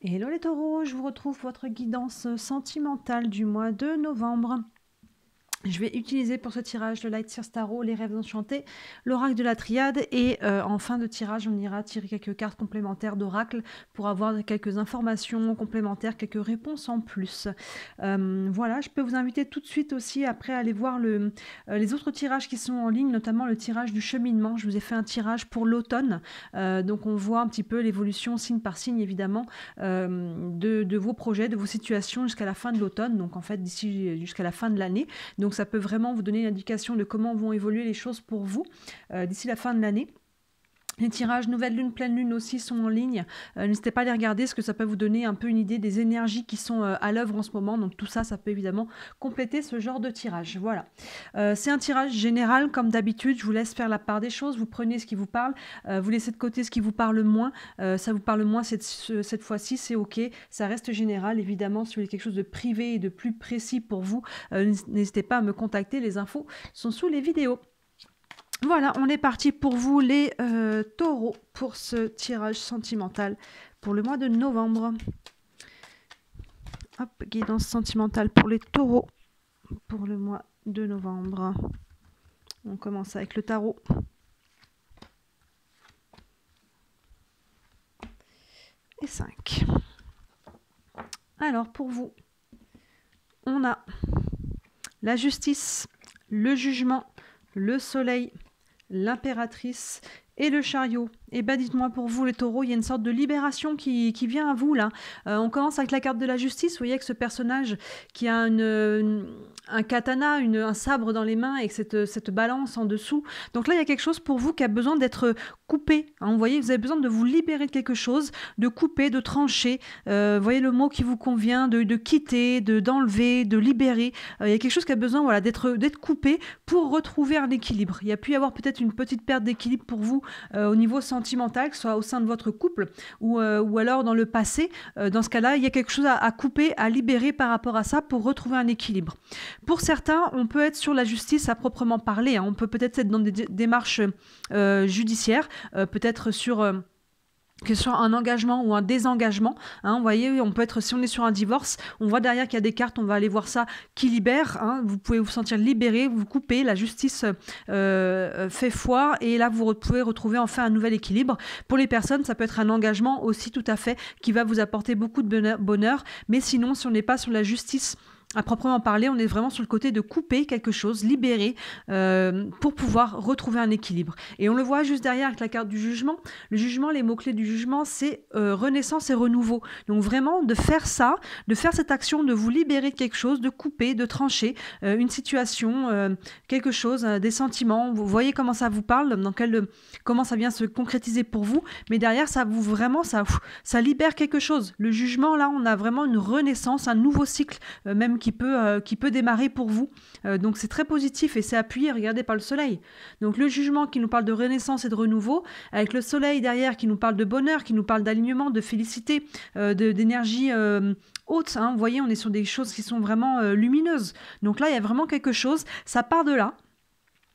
Hello les taureaux, je vous retrouve pour votre guidance sentimentale du mois de novembre. Je vais utiliser pour ce tirage le Light Seers Tarot, les rêves enchantés, l'oracle de la triade et en fin de tirage on ira tirer quelques cartes complémentaires d'oracle pour avoir quelques informations complémentaires, quelques réponses en plus. Voilà, je peux vous inviter tout de suite aussi après à aller voir les autres tirages qui sont en ligne, notamment le tirage du cheminement. Je vous ai fait un tirage pour l'automne, donc on voit un petit peu l'évolution signe par signe évidemment de vos projets, de vos situations jusqu'à la fin de l'automne, donc en fait d'ici jusqu'à la fin de l'année. Donc ça peut vraiment vous donner une indication de comment vont évoluer les choses pour vous d'ici la fin de l'année. Les tirages nouvelle lune, pleine lune aussi sont en ligne. N'hésitez pas à les regarder parce que ça peut vous donner un peu une idée des énergies qui sont à l'œuvre en ce moment. Donc tout ça, ça peut évidemment compléter ce genre de tirage. Voilà. C'est un tirage général comme d'habitude. Je vous laisse faire la part des choses. Vous prenez ce qui vous parle. Vous laissez de côté ce qui vous parle moins. Ça vous parle moins cette fois-ci, c'est OK. Ça reste général. Évidemment, si vous voulez quelque chose de privé et de plus précis pour vous, n'hésitez pas à me contacter. Les infos sont sous les vidéos. Voilà, on est parti pour vous les taureaux pour ce tirage sentimental pour le mois de novembre. Hop, guidance sentimentale pour les taureaux pour le mois de novembre. On commence avec le tarot. Et 5. Alors pour vous, on a la justice, le jugement, le soleil, l'impératrice et le chariot. Et bien dites-moi pour vous les taureaux, il y a une sorte de libération qui vient à vous là. On commence avec la carte de la justice. Vous voyez avec ce personnage qui a un katana, un sabre dans les mains et cette balance en dessous. Donc là il y a quelque chose pour vous qui a besoin d'être coupé. Hein, vous voyez, vous avez besoin de vous libérer de quelque chose, de couper, de trancher. Vous voyez le mot qui vous convient, de quitter, d'enlever, de libérer. Il y a quelque chose qui a besoin voilà, d'être coupé pour retrouver un équilibre. Il y a pu y avoir peut-être une petite perte d'équilibre pour vous au niveau sentimental, que ce soit au sein de votre couple ou alors dans le passé. Dans ce cas-là, il y a quelque chose à couper, à libérer par rapport à ça pour retrouver un équilibre. Pour certains, on peut être sur la justice à proprement parler. Hein. On peut peut-être être dans des démarches judiciaires, peut-être sur... que ce soit un engagement ou un désengagement, hein, vous voyez, on peut être, si on est sur un divorce, on voit derrière qu'il y a des cartes, on va aller voir ça, qui libère, hein, vous pouvez vous sentir libéré, vous coupez, la justice fait foi, et là vous pouvez retrouver enfin un nouvel équilibre. Pour les personnes, ça peut être un engagement aussi tout à fait, qui va vous apporter beaucoup de bonheur, mais sinon, si on n'est pas sur la justice à proprement parler, on est vraiment sur le côté de couper quelque chose, libérer, pour pouvoir retrouver un équilibre. Et on le voit juste derrière avec la carte du jugement. Le jugement, les mots-clés du jugement, c'est renaissance et renouveau. Donc vraiment, de faire ça, de faire cette action, de vous libérer de quelque chose, de couper, de trancher une situation, quelque chose, des sentiments. Vous voyez comment ça vous parle, comment ça vient se concrétiser pour vous. Mais derrière, ça vous vraiment, ça libère quelque chose. Le jugement, là, on a vraiment une renaissance, un nouveau cycle, même qui peut démarrer pour vous. Donc c'est très positif et c'est appuyé, regardez, par le soleil. Donc le jugement qui nous parle de renaissance et de renouveau, avec le soleil derrière qui nous parle de bonheur, qui nous parle d'alignement, de félicité, d'énergie haute. Hein. Vous voyez, on est sur des choses qui sont vraiment lumineuses. Donc là, il y a vraiment quelque chose, ça part de là.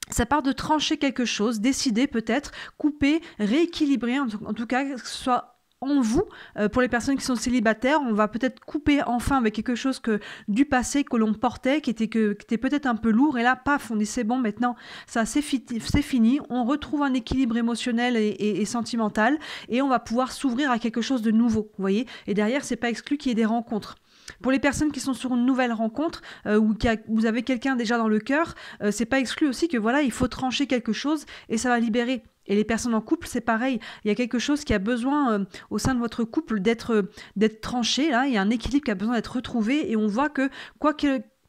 Ça part de trancher quelque chose, décider peut-être, couper, rééquilibrer, en tout cas, que ce soit en vous, pour les personnes qui sont célibataires, on va peut-être couper enfin avec quelque chose du passé que l'on portait, qui était peut-être un peu lourd, et là, paf, on dit c'est bon, maintenant, ça c'est fini, on retrouve un équilibre émotionnel et sentimental, et on va pouvoir s'ouvrir à quelque chose de nouveau, vous voyez, et derrière, c'est pas exclu qu'il y ait des rencontres. Pour les personnes qui sont sur une nouvelle rencontre ou vous avez quelqu'un déjà dans le cœur, c'est pas exclu aussi que voilà, il faut trancher quelque chose et ça va libérer. Et les personnes en couple, c'est pareil. Il y a quelque chose qui a besoin au sein de votre couple d'être tranché. Là, il y a un équilibre qui a besoin d'être retrouvé et on voit que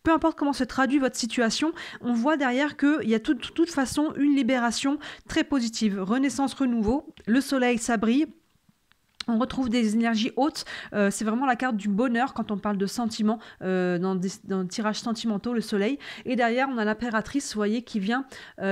peu importe comment se traduit votre situation, on voit derrière qu'il y a de toute façon une libération très positive. Renaissance, renouveau, le soleil, ça brille. On retrouve des énergies hautes, c'est vraiment la carte du bonheur quand on parle de sentiments dans le tirage sentimentaux, le soleil. Et derrière, on a l'impératrice, vous voyez, qui vient,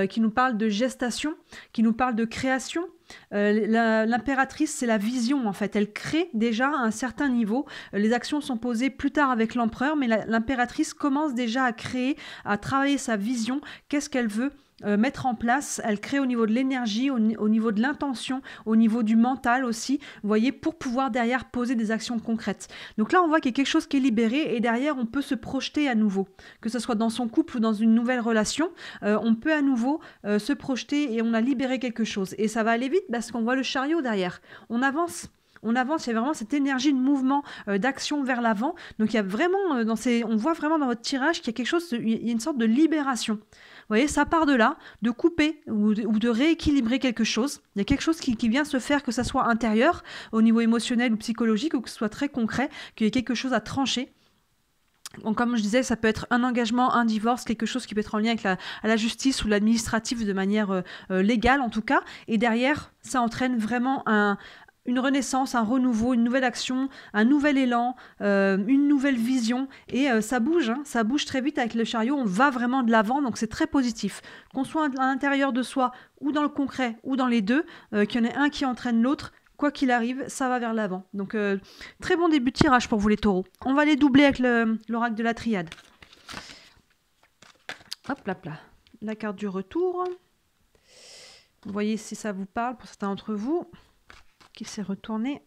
qui nous parle de gestation, qui nous parle de création. L'impératrice, c'est la vision en fait, elle crée déjà à un certain niveau, les actions sont posées plus tard avec l'empereur, mais l'impératrice commence déjà à créer, à travailler sa vision, qu'est-ce qu'elle veut mettre en place, elle crée au niveau de l'énergie, au niveau de l'intention, au niveau du mental aussi, vous voyez, pour pouvoir derrière poser des actions concrètes. Donc là, on voit qu'il y a quelque chose qui est libéré et derrière, on peut se projeter à nouveau, que ce soit dans son couple ou dans une nouvelle relation, on peut à nouveau se projeter et on a libéré quelque chose. Et ça va aller vite parce qu'on voit le chariot derrière. On avance. On avance, il y a vraiment cette énergie de mouvement, d'action vers l'avant. Donc il y a vraiment, on voit vraiment dans votre tirage qu'il y a quelque chose, il y a une sorte de libération. Vous voyez, ça part de là, de couper ou de rééquilibrer quelque chose. Il y a quelque chose qui vient se faire, que ça soit intérieur, au niveau émotionnel ou psychologique, ou que ce soit très concret, qu'il y ait quelque chose à trancher. Donc, comme je disais, ça peut être un engagement, un divorce, quelque chose qui peut être en lien avec la justice ou l'administratif de manière légale en tout cas. Et derrière, ça entraîne vraiment une renaissance, un renouveau, une nouvelle action, un nouvel élan, une nouvelle vision. Et ça bouge, hein, ça bouge très vite avec le chariot. On va vraiment de l'avant, donc c'est très positif. Qu'on soit à l'intérieur de soi ou dans le concret ou dans les deux, qu'il y en ait un qui entraîne l'autre, quoi qu'il arrive, ça va vers l'avant. Donc très bon début de tirage pour vous les taureaux. On va les doubler avec l'oracle de la triade. Hop là, là. La carte du retour. Vous voyez si ça vous parle pour certains d'entre vous. Qui s'est retourné.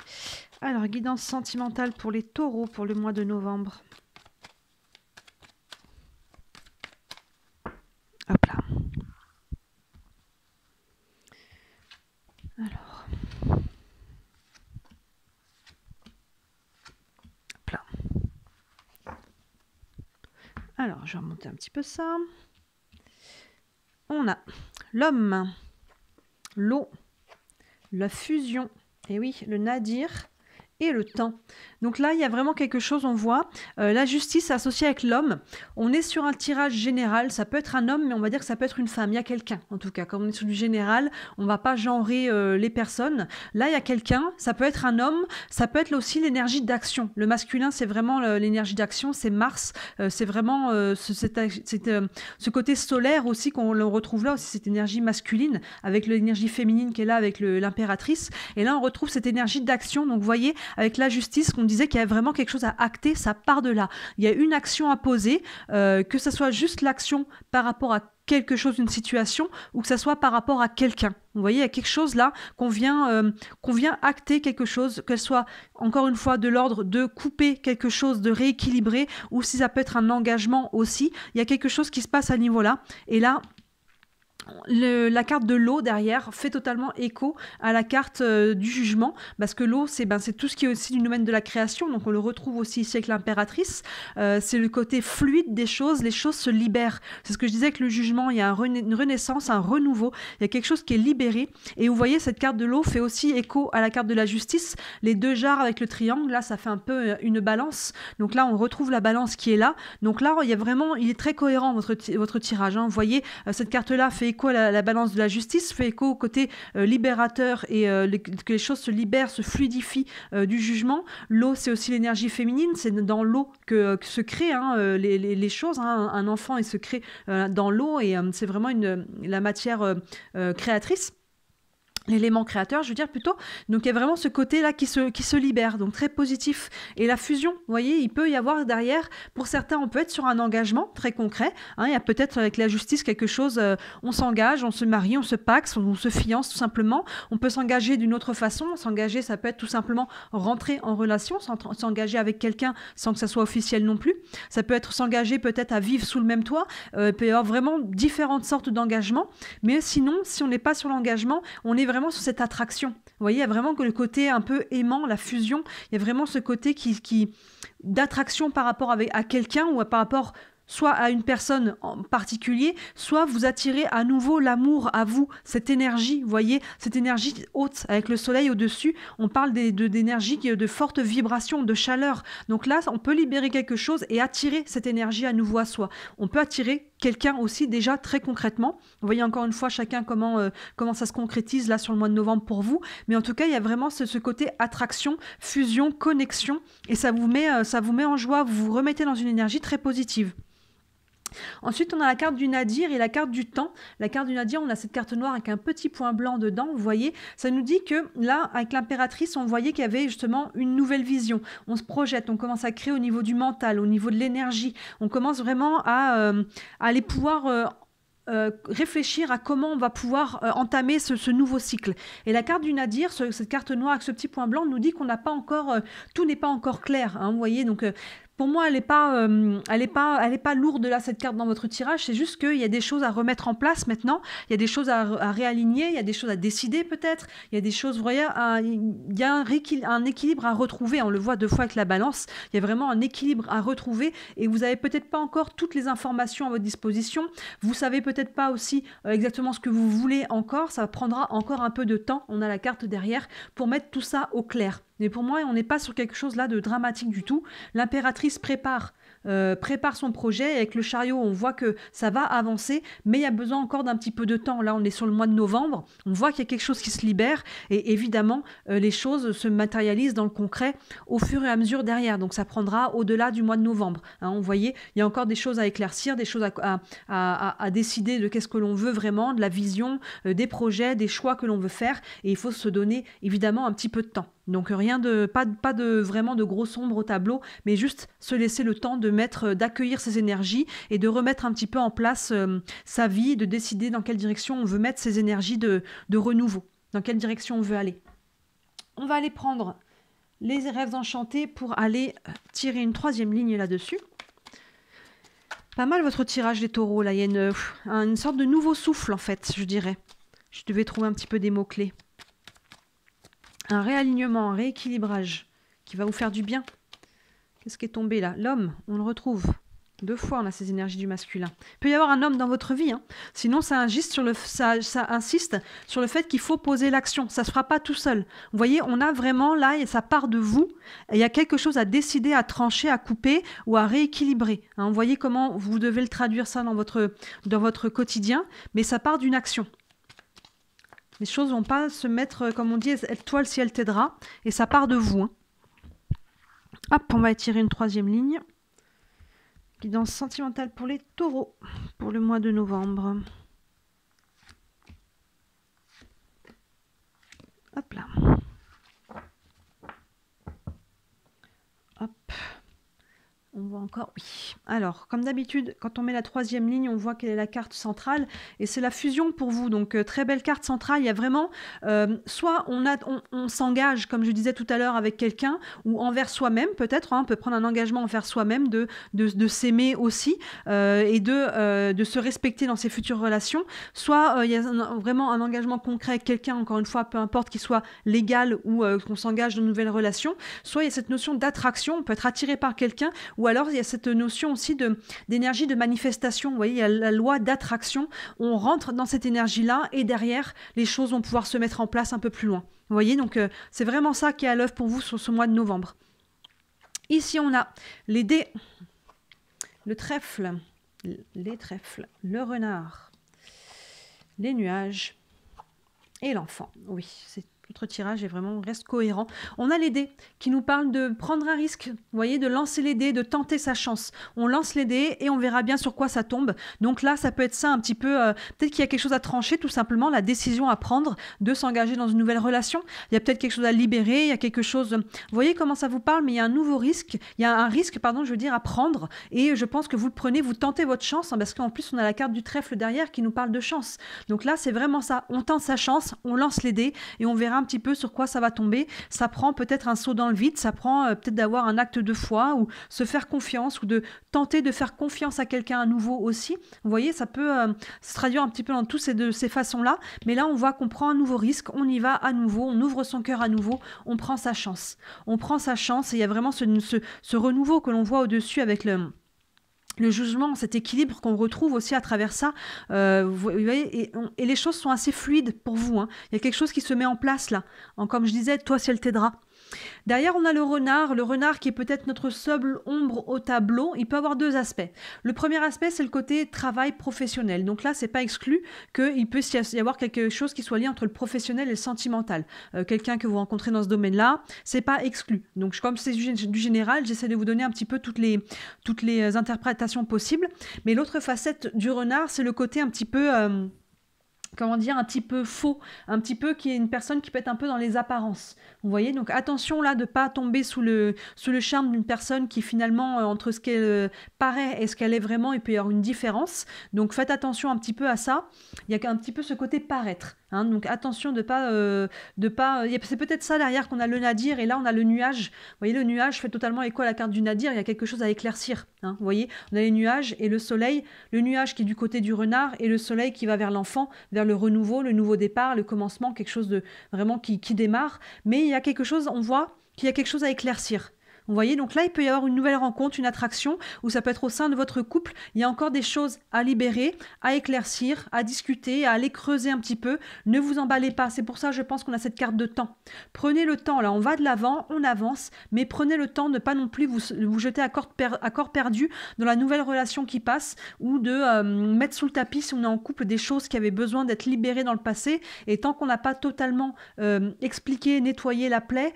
Alors, guidance sentimentale pour les taureaux pour le mois de novembre. Hop là. Alors. Hop là. Alors, je vais remonter un petit peu ça. On a l'homme, l'eau, la fusion. Et oui, le nadir et le temps. Donc là, il y a vraiment quelque chose, on voit. La justice associée avec l'homme. On est sur un tirage général. Ça peut être un homme, mais on va dire que ça peut être une femme. Il y a quelqu'un, en tout cas. Comme on est sur du général, on ne va pas genrer les personnes. Là, il y a quelqu'un. Ça peut être un homme. Ça peut être aussi l'énergie d'action. Le masculin, c'est vraiment l'énergie d'action. C'est Mars. C'est vraiment ce côté solaire aussi qu'on le retrouve là, aussi cette énergie masculine, avec l'énergie féminine qui est là, avec l'impératrice. Et là, on retrouve cette énergie d'action. Donc, vous voyez, avec la justice, qu'on disait qu'il y a vraiment quelque chose à acter, ça part de là. Il y a une action à poser, que ce soit juste l'action par rapport à quelque chose, une situation, ou que ce soit par rapport à quelqu'un. Vous voyez, il y a quelque chose là qu'on vient acter quelque chose, qu'elle soit encore une fois de l'ordre de couper quelque chose, de rééquilibrer, ou si ça peut être un engagement aussi. Il y a quelque chose qui se passe à ce niveau-là. Et là, la carte de l'eau derrière fait totalement écho à la carte du jugement, parce que l'eau c'est tout ce qui est aussi du domaine de la création, donc on le retrouve aussi ici avec l'impératrice. C'est le côté fluide des choses, les choses se libèrent. C'est ce que je disais avec le jugement, il y a une renaissance, un renouveau, il y a quelque chose qui est libéré. Et vous voyez, cette carte de l'eau fait aussi écho à la carte de la justice, les deux jarres avec le triangle, là ça fait un peu une balance, donc là on retrouve la balance qui est là. Donc là il est très cohérent votre tirage, hein. Vous voyez, cette carte là fait écho à la balance de la justice, fait écho au côté libérateur et que les choses se libèrent, se fluidifient du jugement. L'eau, c'est aussi l'énergie féminine, c'est dans l'eau que se créent les choses. Hein. Un enfant, il se crée dans l'eau et c'est vraiment la matière créatrice. L'élément créateur, je veux dire plutôt. Donc il y a vraiment ce côté-là qui se libère, donc très positif. Et la fusion, vous voyez, il peut y avoir derrière, pour certains, on peut être sur un engagement très concret. Hein, il y a peut-être avec la justice quelque chose, on s'engage, on se marie, on se paxe, on se fiance tout simplement. On peut s'engager d'une autre façon. S'engager, ça peut être tout simplement rentrer en relation, s'engager avec quelqu'un sans que ça soit officiel non plus. Ça peut être s'engager peut-être à vivre sous le même toit. Il peut y avoir vraiment différentes sortes d'engagements. Mais sinon, si on n'est pas sur l'engagement, on est vraiment sur cette attraction. Vous voyez, il y a vraiment le côté un peu aimant, la fusion. Il y a vraiment ce côté d'attraction par rapport à quelqu'un ou par rapport soit à une personne en particulier, soit vous attirez à nouveau l'amour à vous, cette énergie, vous voyez, cette énergie haute avec le soleil au-dessus. On parle d'énergie, de forte vibration, de chaleur. Donc là, on peut libérer quelque chose et attirer cette énergie à nouveau à soi. On peut attirer quelqu'un aussi déjà très concrètement. Vous voyez encore une fois chacun comment ça se concrétise là sur le mois de novembre pour vous. Mais en tout cas, il y a vraiment ce côté attraction, fusion, connexion et ça vous met en joie, vous vous remettez dans une énergie très positive. Ensuite, on a la carte du nadir et la carte du temps. La carte du nadir, on a cette carte noire avec un petit point blanc dedans, vous voyez. Ça nous dit que là, avec l'impératrice, on voyait qu'il y avait justement une nouvelle vision. On se projette, on commence à créer au niveau du mental, au niveau de l'énergie. On commence vraiment à aller pouvoir réfléchir à comment on va pouvoir entamer ce nouveau cycle. Et la carte du Nadir, cette carte noire avec ce petit point blanc, nous dit qu'on n'a pas encore, tout n'est pas encore clair. Hein, vous voyez, donc pour moi, elle n'est pas lourde là, cette carte dans votre tirage. C'est juste qu'il y a des choses à remettre en place maintenant. Il y a des choses à réaligner. Il y a des choses à décider peut-être. Il y a des choses, vous voyez, il y a un équilibre à retrouver. On le voit 2 fois avec la balance. Il y a vraiment un équilibre à retrouver. Et vous n'avez peut-être pas encore toutes les informations à votre disposition. Vous savez peut-être pas aussi exactement ce que vous voulez encore. Ça prendra encore un peu de temps. On a la carte derrière pour mettre tout ça au clair. Mais pour moi, on n'est pas sur quelque chose là de dramatique du tout. L'impératrice prépare son projet. Et avec le chariot, on voit que ça va avancer, mais il y a besoin encore d'un petit peu de temps. Là, on est sur le mois de novembre. On voit qu'il y a quelque chose qui se libère. Et évidemment, les choses se matérialisent dans le concret au fur et à mesure derrière. Donc, ça prendra au-delà du mois de novembre. Hein, vous voyez, il y a encore des choses à éclaircir, des choses à décider de qu'est-ce que l'on veut vraiment, de la vision, des projets, des choix que l'on veut faire. Et il faut se donner, évidemment, un petit peu de temps. Donc pas de vraiment de gros sombres au tableau, mais juste se laisser le temps d'accueillir ses énergies et de remettre un petit peu en place sa vie, de décider dans quelle direction on veut mettre ses énergies de renouveau, dans quelle direction on veut aller. On va aller prendre les rêves enchantés pour aller tirer une 3e ligne là-dessus. Pas mal votre tirage des taureaux, là, il y a une sorte de nouveau souffle en fait, je dirais. Je devais trouver un petit peu des mots-clés. Un réalignement, un rééquilibrage qui va vous faire du bien. Qu'est-ce qui est tombé là? L'homme, on le retrouve. 2 fois, on a ces énergies du masculin. Il peut y avoir un homme dans votre vie. Hein. Sinon, ça insiste sur le fait qu'il faut poser l'action. Ça ne se fera pas tout seul. Vous voyez, on a vraiment là, et ça part de vous. Et il y a quelque chose à décider, à trancher, à couper ou à rééquilibrer. Hein. Vous voyez comment vous devez le traduire ça dans votre quotidien. Mais ça part d'une action. Les choses ne vont pas se mettre, comme on dit, toi le ciel t'aidera. Et ça part de vous. Hein. Hop, on va étirer une 3e ligne. Guidance sentimentale pour les taureaux, pour le mois de novembre. Hop là. Hop. On voit encore, oui. Alors, comme d'habitude, quand on met la 3e ligne, on voit quelle est la carte centrale. Et c'est la fusion pour vous. Donc, très belle carte centrale. Il y a vraiment, soit on s'engage, comme je disais tout à l'heure, avec quelqu'un, ou envers soi-même, peut-être. Hein, on peut prendre un engagement envers soi-même, de s'aimer aussi, et de se respecter dans ses futures relations. Soit il y a vraiment un engagement concret avec quelqu'un, encore une fois, peu importe qu'il soit légal ou qu'on s'engage dans de nouvelles relations. Soit il y a cette notion d'attraction. On peut être attiré par quelqu'un, ou alors il y a cette notion aussi d'énergie de manifestation. Vous voyez, il y a la loi d'attraction. On rentre dans cette énergie-là et derrière, les choses vont pouvoir se mettre en place un peu plus loin. Vous voyez, donc c'est vraiment ça qui est à l'œuvre pour vous sur ce mois de novembre. Ici, on a les dés, le trèfle, les trèfles, le renard, les nuages et l'enfant. Oui, notre tirage est vraiment, reste cohérent. On a les dés qui nous parlent de prendre un risque, vous voyez, de lancer les dés, de tenter sa chance. On lance les dés et on verra bien sur quoi ça tombe. Donc là, ça peut être ça un petit peu, peut-être qu'il y a quelque chose à trancher, tout simplement, la décision à prendre de s'engager dans une nouvelle relation. Il y a peut-être quelque chose à libérer, il y a quelque chose, vous voyez comment ça vous parle, mais il y a un nouveau risque, il y a un risque, pardon, je veux dire, à prendre. Et je pense que vous le prenez, vous tentez votre chance, hein, parce qu'en plus, on a la carte du trèfle derrière qui nous parle de chance. Donc là, c'est vraiment ça. On tente sa chance, on lance les dés et on verra un petit peu sur quoi ça va tomber. Ça prend peut-être un saut dans le vide, ça prend peut-être d'avoir un acte de foi ou se faire confiance ou de tenter de faire confiance à quelqu'un à nouveau aussi. Vous voyez, ça peut se traduire un petit peu dans toutes ces façons-là, mais là on voit qu'on prend un nouveau risque, on y va à nouveau, on ouvre son cœur à nouveau, on prend sa chance. On prend sa chance et il y a vraiment ce renouveau que l'on voit au-dessus avec le jugement, cet équilibre qu'on retrouve aussi à travers ça, vous voyez, et les choses sont assez fluides pour vous. Hein. Il y a quelque chose qui se met en place là. Comme je disais, toi, ciel t'aidera. Derrière, on a le renard qui est peut-être notre seule ombre au tableau. Il peut avoir 2 aspects. Le premier aspect, c'est le côté travail professionnel. Donc là, c'est pas exclu qu'il puisse y avoir quelque chose qui soit lié entre le professionnel et le sentimental. Quelqu'un que vous rencontrez dans ce domaine-là, c'est pas exclu. Donc, comme c'est du général, j'essaie de vous donner un petit peu toutes les interprétations possibles. Mais l'autre facette du renard, c'est le côté un petit peu comment dire, un petit peu faux, un petit peu qui est une personne qui peut être un peu dans les apparences. Vous voyez, donc attention là de ne pas tomber sous le charme d'une personne qui finalement, entre ce qu'elle paraît et ce qu'elle est vraiment, il peut y avoir une différence. Donc faites attention un petit peu à ça. Il y a un petit peu ce côté paraître. Hein, donc attention de pas, c'est peut-être ça derrière qu'on a le nadir et là on a le nuage. Vous voyez, le nuage fait totalement écho à la carte du nadir. Il y a quelque chose à éclaircir. Hein, vous voyez, on a les nuages et le soleil. Le nuage qui est du côté du renard et le soleil qui va vers l'enfant, vers le renouveau, le nouveau départ, le commencement, quelque chose de vraiment qui démarre. Mais il y a quelque chose, on voit qu'il y a quelque chose à éclaircir. Vous voyez, donc là, il peut y avoir une nouvelle rencontre, une attraction, ou ça peut être au sein de votre couple. Il y a encore des choses à libérer, à éclaircir, à discuter, à aller creuser un petit peu. Ne vous emballez pas. C'est pour ça, je pense qu'on a cette carte de temps. Prenez le temps. Là, on va de l'avant, on avance, mais prenez le temps de ne pas non plus vous jeter à corps perdu dans la nouvelle relation qui passe ou de mettre sous le tapis, si on est en couple, des choses qui avaient besoin d'être libérées dans le passé. Et tant qu'on n'a pas totalement expliqué, nettoyé la plaie,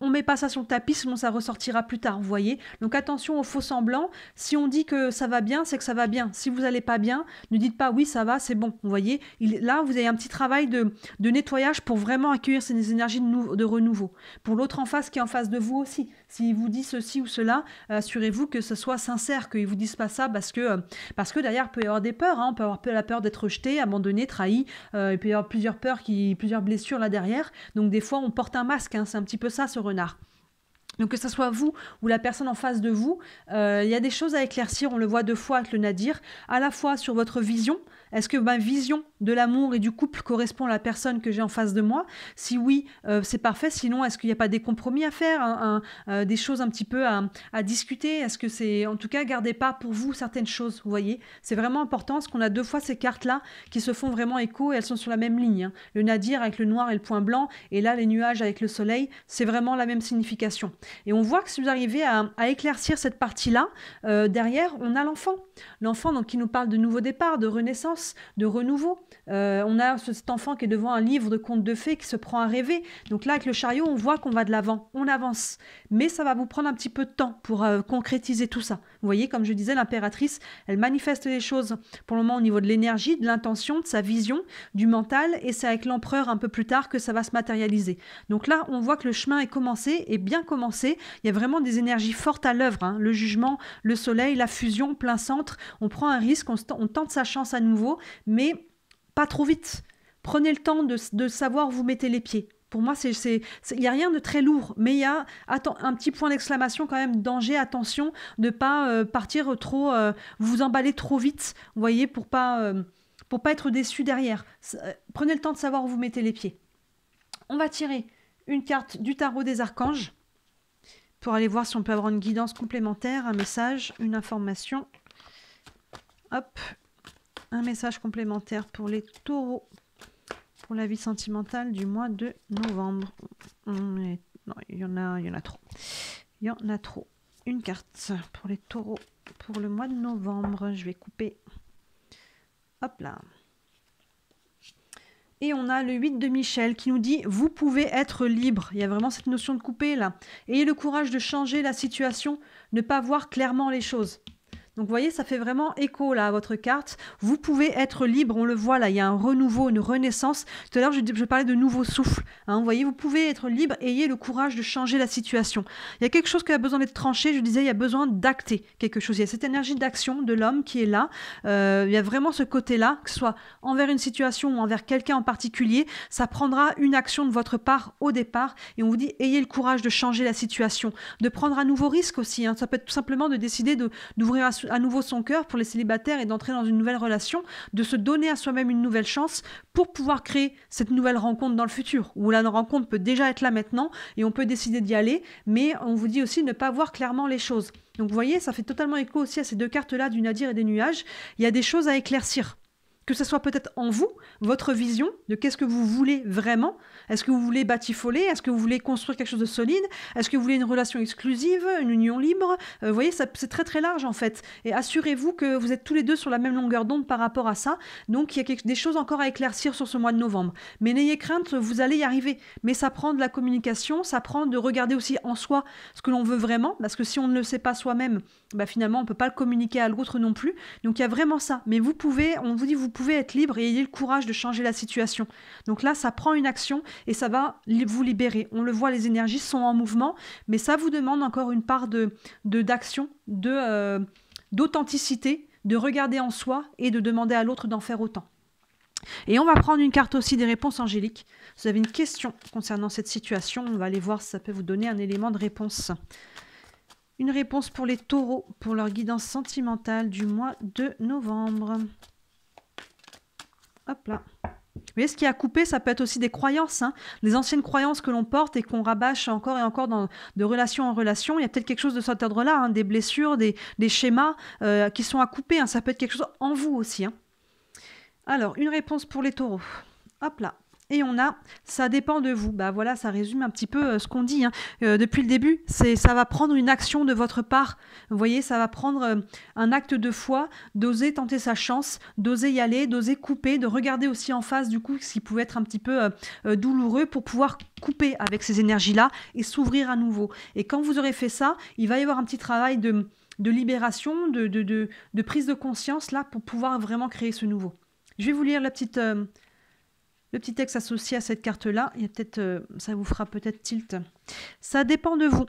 on met pas ça sur le tapis, sinon ça ressortira plus tard, vous voyez. Donc attention aux faux semblants. Si on dit que ça va bien, c'est que ça va bien. Si vous n'allez pas bien, ne dites pas oui, ça va, c'est bon, vous voyez. Là, vous avez un petit travail de nettoyage pour vraiment accueillir ces énergies de renouveau. Pour l'autre en face qui est en face de vous aussi. S'il vous dit ceci ou cela, assurez-vous que ce soit sincère, qu'il ne vous dise pas ça parce que derrière, il peut y avoir des peurs. Hein. On peut avoir la peur d'être rejeté, abandonné, trahi. Il peut y avoir plusieurs peurs, plusieurs blessures là derrière. Donc des fois, on porte un masque. Hein. C'est un petit peu ça, ce renard. Donc que ce soit vous ou la personne en face de vous, il y a des choses à éclaircir, on le voit 2 fois avec le nadir, à la fois sur votre vision. Est-ce que ma vision de l'amour et du couple correspond à la personne que j'ai en face de moi? Si oui, c'est parfait. Sinon, est-ce qu'il n'y a pas des compromis à faire, des choses un petit peu à discuter? Est-ce que c'est... En tout cas, gardez pas pour vous certaines choses, vous voyez? C'est vraiment important parce qu'on a 2 fois ces cartes-là qui se font vraiment écho et elles sont sur la même ligne. Hein. Le nadir avec le noir et le point blanc et là, les nuages avec le soleil, c'est vraiment la même signification. Et on voit que si vous arrivez à éclaircir cette partie-là, derrière, on a l'enfant. L'enfant donc, qui nous parle de nouveau départ, de renaissance, de renouveau. On a cet enfant qui est devant un livre de contes de fées qui se prend à rêver. Donc là, avec le chariot, on voit qu'on va de l'avant, on avance. Mais ça va vous prendre un petit peu de temps pour concrétiser tout ça. Vous voyez, comme je disais, l'impératrice, elle manifeste les choses pour le moment au niveau de l'énergie, de l'intention, de sa vision, du mental. Et c'est avec l'empereur un peu plus tard que ça va se matérialiser. Donc là, on voit que le chemin est commencé et bien commencé. Il y a vraiment des énergies fortes à l'œuvre. Hein. Le jugement, le soleil, la fusion, plein centre. On prend un risque, on tente sa chance à nouveau, mais pas trop vite. Prenez le temps de savoir où vous mettez les pieds. Pour moi, il n'y a rien de très lourd, mais il y a un petit point d'exclamation quand même, danger, attention, de ne pas partir trop, vous emballer trop vite, vous voyez, pour pas être déçu derrière. Prenez le temps de savoir où vous mettez les pieds. On va tirer une carte du tarot des archanges pour aller voir si on peut avoir une guidance complémentaire, un message, une information. Hop, un message complémentaire pour les taureaux, pour la vie sentimentale du mois de novembre. Non, il y en a trop. Il y en a trop. Une carte pour les taureaux pour le mois de novembre. Je vais couper. Hop là. Et on a le 8 de Michel qui nous dit « Vous pouvez être libre ». Il y a vraiment cette notion de couper là. Ayez le courage de changer la situation, ne pas voir clairement les choses. Donc, vous voyez, ça fait vraiment écho là à votre carte. Vous pouvez être libre, on le voit là, il y a un renouveau, une renaissance. Tout à l'heure, je parlais de nouveau souffle. Hein, vous voyez, vous pouvez être libre, ayez le courage de changer la situation. Il y a quelque chose qui a besoin d'être tranché, je disais, il y a besoin d'acter quelque chose. Il y a cette énergie d'action de l'homme qui est là. Il y a vraiment ce côté-là, que ce soit envers une situation ou envers quelqu'un en particulier, ça prendra une action de votre part au départ. Et on vous dit, ayez le courage de changer la situation, de prendre un nouveau risque aussi. Hein. Ça peut être tout simplement de décider d'ouvrir à nouveau son cœur pour les célibataires et d'entrer dans une nouvelle relation, de se donner à soi-même une nouvelle chance pour pouvoir créer cette nouvelle rencontre dans le futur, où la rencontre peut déjà être là maintenant et on peut décider d'y aller, mais on vous dit aussi de ne pas voir clairement les choses. Donc vous voyez, ça fait totalement écho aussi à ces 2 cartes-là du nadir et des nuages. Il y a des choses à éclaircir. Que ce soit peut-être en vous, votre vision de qu'est-ce que vous voulez vraiment. Est-ce que vous voulez batifoler? Est-ce que vous voulez construire quelque chose de solide? Est-ce que vous voulez une relation exclusive, une union libre? Vous voyez, c'est très très large en fait. Et assurez-vous que vous êtes tous les deux sur la même longueur d'onde par rapport à ça. Donc il y a des choses encore à éclaircir sur ce mois de novembre. Mais n'ayez crainte, vous allez y arriver. Mais ça prend de la communication, ça prend de regarder aussi en soi ce que l'on veut vraiment. Parce que si on ne le sait pas soi-même, finalement on ne peut pas le communiquer à l'autre non plus. Donc il y a vraiment ça. Mais vous pouvez, on vous dit, vous pouvez être libre et ayez le courage de changer la situation. Donc là, ça prend une action et ça va vous libérer. On le voit, les énergies sont en mouvement, mais ça vous demande encore une part d'action, d'authenticité, de regarder en soi et de demander à l'autre d'en faire autant. Et on va prendre une carte aussi des réponses angéliques. Vous avez une question concernant cette situation. On va aller voir si ça peut vous donner un élément de réponse. Une réponse pour les taureaux, pour leur guidance sentimentale du mois de novembre. Hop là. Vous voyez, ce qui a coupé, ça peut être aussi des croyances, hein, les anciennes croyances que l'on porte et qu'on rabâche encore et encore de relation en relation. Il y a peut-être quelque chose de cet ordre-là, hein, des blessures, des schémas qui sont à couper. Hein. Ça peut être quelque chose en vous aussi. Hein. Alors, une réponse pour les taureaux. Hop là. Et on a, ça dépend de vous. Bah voilà, ça résume un petit peu ce qu'on dit. Hein. Depuis le début, ça va prendre une action de votre part. Vous voyez, ça va prendre un acte de foi, d'oser tenter sa chance, d'oser y aller, d'oser couper, de regarder aussi en face du coup ce qui pouvait être un petit peu douloureux pour pouvoir couper avec ces énergies-là et s'ouvrir à nouveau. Et quand vous aurez fait ça, il va y avoir un petit travail de libération, de prise de conscience là pour pouvoir vraiment créer ce nouveau. Je vais vous lire le petit texte associé à cette carte-là. Il y a peut-être, ça vous fera peut-être tilt. Ça dépend de vous.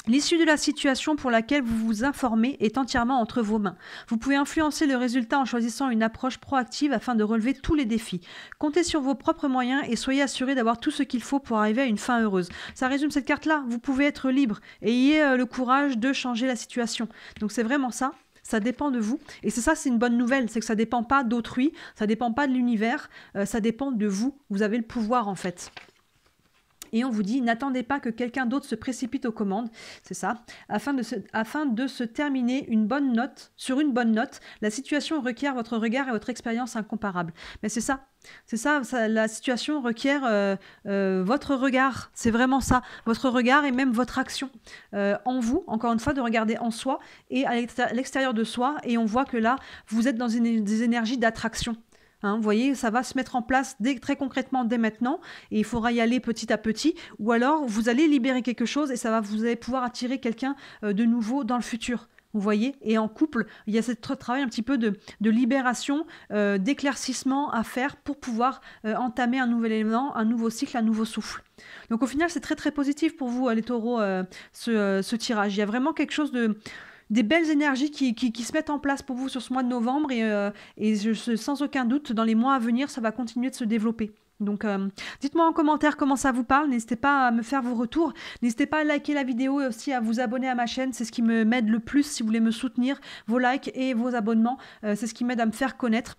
L'issue de la situation pour laquelle vous vous informez est entièrement entre vos mains. Vous pouvez influencer le résultat en choisissant une approche proactive afin de relever tous les défis. Comptez sur vos propres moyens et soyez assurés d'avoir tout ce qu'il faut pour arriver à une fin heureuse. Ça résume cette carte-là. Vous pouvez être libre. Ayez le courage de changer la situation. Donc c'est vraiment ça. Ça dépend de vous. Et c'est ça, c'est une bonne nouvelle. C'est que ça ne dépend pas d'autrui, ça ne dépend pas de l'univers, ça dépend de vous. Vous avez le pouvoir en fait. Et on vous dit, n'attendez pas que quelqu'un d'autre se précipite aux commandes, c'est ça, afin de se terminer sur une bonne note, la situation requiert votre regard et votre expérience incomparable. Mais c'est ça, la situation requiert votre regard, c'est vraiment ça, votre regard et même votre action en vous, encore une fois, de regarder en soi et à l'extérieur de soi, et on voit que là, vous êtes dans des énergies d'attraction. Hein, vous voyez, ça va se mettre en place très concrètement dès maintenant et il faudra y aller petit à petit, ou alors vous allez libérer quelque chose et vous allez pouvoir attirer quelqu'un de nouveau dans le futur. Vous voyez, et en couple, il y a ce travail un petit peu de libération, d'éclaircissement à faire pour pouvoir entamer un nouvel élément, un nouveau cycle, un nouveau souffle. Donc au final, c'est très très positif pour vous les taureaux, ce tirage. Il y a vraiment quelque chose des belles énergies qui se mettent en place pour vous sur ce mois de novembre et sans aucun doute, dans les mois à venir, ça va continuer de se développer. Donc, dites-moi en commentaire comment ça vous parle. N'hésitez pas à me faire vos retours. N'hésitez pas à liker la vidéo et aussi à vous abonner à ma chaîne. C'est ce qui m'aide le plus si vous voulez me soutenir. Vos likes et vos abonnements, c'est ce qui m'aide à me faire connaître.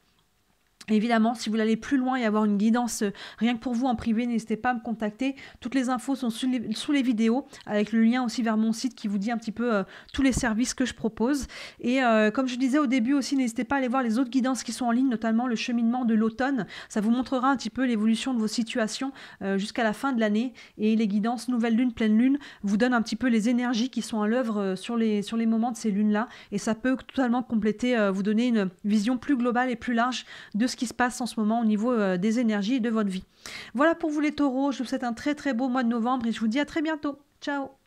Évidemment, si vous voulez aller plus loin et avoir une guidance rien que pour vous en privé, n'hésitez pas à me contacter. Toutes les infos sont sous les vidéos, avec le lien aussi vers mon site qui vous dit un petit peu tous les services que je propose. Et comme je disais au début aussi, n'hésitez pas à aller voir les autres guidances qui sont en ligne, notamment le cheminement de l'automne. Ça vous montrera un petit peu l'évolution de vos situations jusqu'à la fin de l'année. Et les guidances nouvelle lune, pleine lune vous donnent un petit peu les énergies qui sont à l'œuvre sur les moments de ces lunes-là. Et ça peut totalement compléter, vous donner une vision plus globale et plus large de ce qui se passe en ce moment au niveau des énergies et de votre vie. Voilà pour vous les taureaux, je vous souhaite un très très beau mois de novembre et je vous dis à très bientôt. Ciao!